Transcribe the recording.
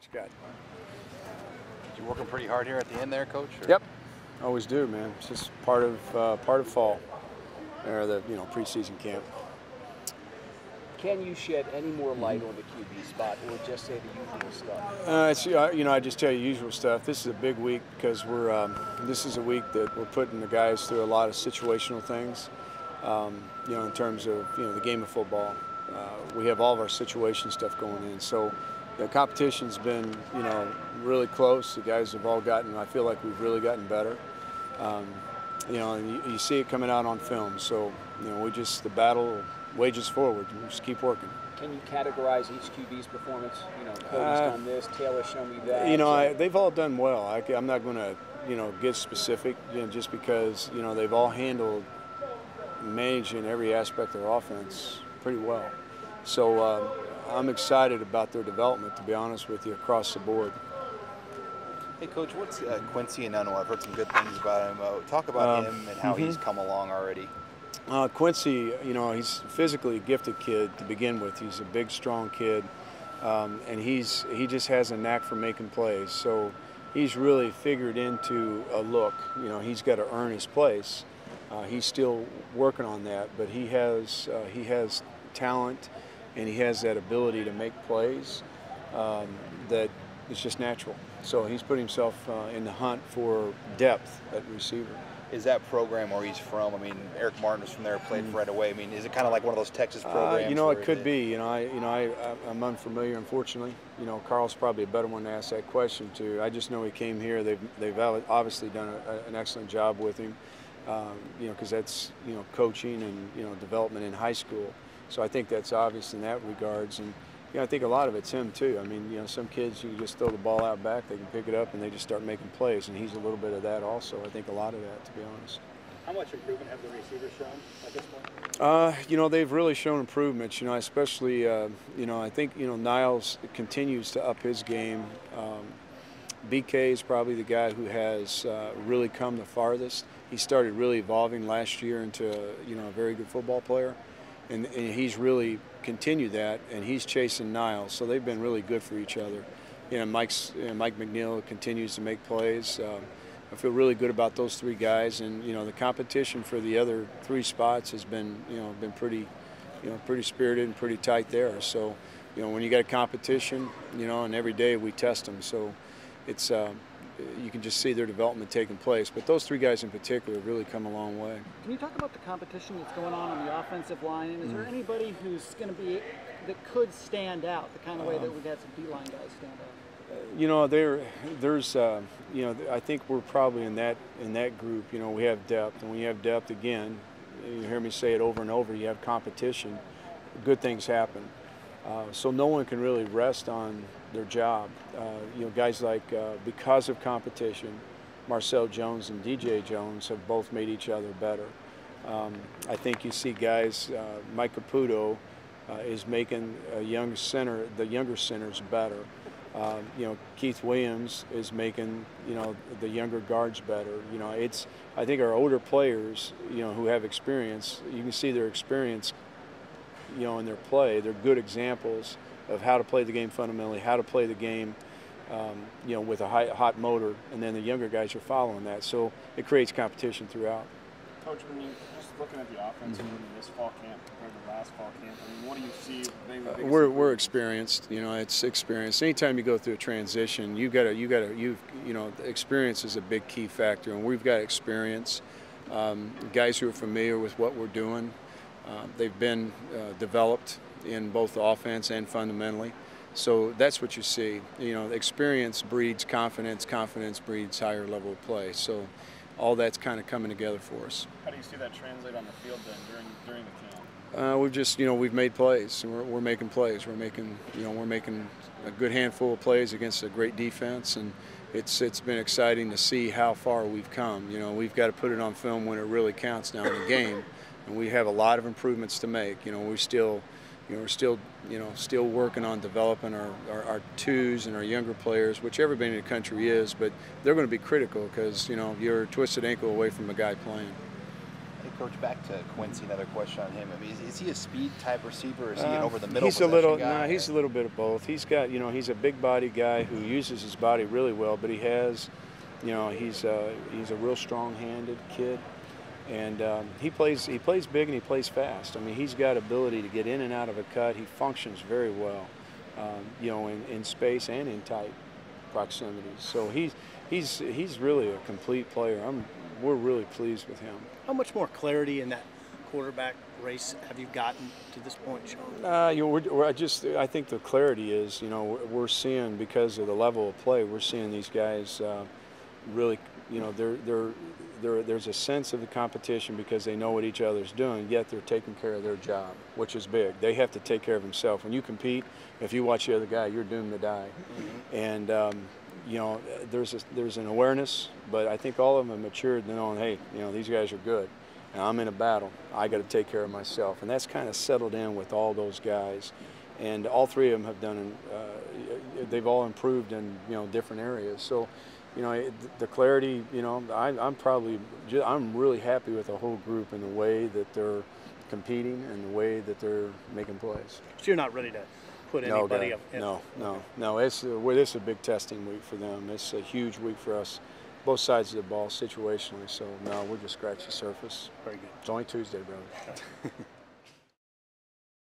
What you got? You working pretty hard here at the end there, Coach? Or? Yep, always do, man. It's just part of fall, or the preseason camp. Can you shed any more light on the QB spot, or just say the usual stuff? I just tell you usual stuff. This is a big week because this is a week that we're putting the guys through a lot of situational things. In terms of the game of football, we have all of our situation stuff going in. So the competition's been really close. The guys have all gotten. I feel like we've really gotten better. And you see it coming out on film. So the battle wages forward. We just keep working. Can you categorize each QB's performance? Cody's done this, Taylor's shown me that. They've all done well. I'm not going to get specific, just because they've all handled managing every aspect of their offense pretty well. So I'm excited about their development, to be honest with you, across the board. Hey, Coach, what's Quincy Enunwa? I've heard some good things about him. Talk about him and how he's come along already. Quincy, he's a physically gifted kid to begin with. He's a big, strong kid, and he just has a knack for making plays. So he's really figured into a look. He's got to earn his place. He's still working on that, but he has talent, and he has that ability to make plays that is just natural. So he's put himself in the hunt for depth at receiver. Is that program where he's from? I mean, Eric Martin was from there, played right away. I mean, is it kind of like one of those Texas programs? It could be. I'm unfamiliar, unfortunately. Carl's probably a better one to ask that question to. I just know he came here. They've obviously done an excellent job with him. Because that's coaching and development in high school. So I think that's obvious in that regards. And I think a lot of it's him too. I mean, some kids, you just throw the ball out back, they can pick it up and they just start making plays, and he's a little bit of that also. I think a lot of that, to be honest. How much improvement have the receivers shown at this point? They've really shown improvements. Especially I think Niles continues to up his game. BK is probably the guy who has really come the farthest. He started really evolving last year into a very good football player, and he's really continued that, and he's chasing Niles. So they've been really good for each other. Mike McNeil continues to make plays. I feel really good about those three guys, and the competition for the other three spots has been pretty spirited and pretty tight there. So when you got a competition, and every day we test them. So it's you can just see their development taking place. But those three guys in particular have really come a long way. Can you talk about the competition that's going on the offensive line? Is there anybody who's going to be that could stand out the kind of way that we've had some D-line guys stand out? There's I think we're probably in that group. We have depth, and when you have depth, again, you hear me say it over and over, you have competition, good things happen. So no one can really rest on their job. Guys like, because of competition, Marcel Jones and DJ Jones have both made each other better. I think you see guys, Mike Caputo is making the younger centers better. Keith Williams is making the younger guards better. I think our older players, who have experience, you can see their experience in their play. They're good examples of how to play the game fundamentally, how to play the game with a hot motor, and then the younger guys are following that. So it creates competition throughout. Coach, when you just looking at the offense in this fall camp compared to last fall camp, I mean, what do you see? We're experienced. It's experience. Anytime you go through a transition, experience is a big key factor, and we've got experience. Guys who are familiar with what we're doing. They've been developed in both the offense and fundamentally. So that's what you see. Experience breeds confidence. Confidence breeds higher level of play. So all that's kind of coming together for us. How do you see that translate on the field then during the camp? We've just, we've made plays. We're making plays. We're making a good handful of plays against a great defense, and it's been exciting to see how far we've come. We've got to put it on film when it really counts now in the game. And we have a lot of improvements to make. We're still working on developing our twos and our younger players, which everybody in the country is, but they're going to be critical because, you're a twisted ankle away from a guy playing. Hey, Coach, back to Quincy, another question on him. I mean, is he a speed type receiver, or is he an over the middle He's a possession little, guy? he's a little bit of both. He's got, he's a big body guy who uses his body really well, but he has, he's a real strong-handed kid, and he plays big and he plays fast. I mean, he's got ability to get in and out of a cut. He functions very well, in space and in tight proximity. So he's really a complete player. We're really pleased with him. How much more clarity in that quarterback race have you gotten to this point, Shawn? I think the clarity is, we're seeing, because of the level of play, we're seeing these guys really, there's a sense of the competition because they know what each other's doing, yet they're taking care of their job, which is big. They have to take care of themselves. When you compete, if you watch the other guy, you're doomed to die. Mm-hmm. And there's an awareness, but I think all of them have matured to knowing, hey, these guys are good. And I'm in a battle. I got to take care of myself, and that's kind of settled in with all those guys. And all three of them have done. They've all improved in different areas. So, the clarity. I'm really happy with the whole group and the way that they're competing and the way that they're making plays. So you're not ready to put anybody up? No. This is a big testing week for them. It's a huge week for us, both sides of the ball situationally. So no, we're just scratching the surface. Very good. It's only Tuesday, brother.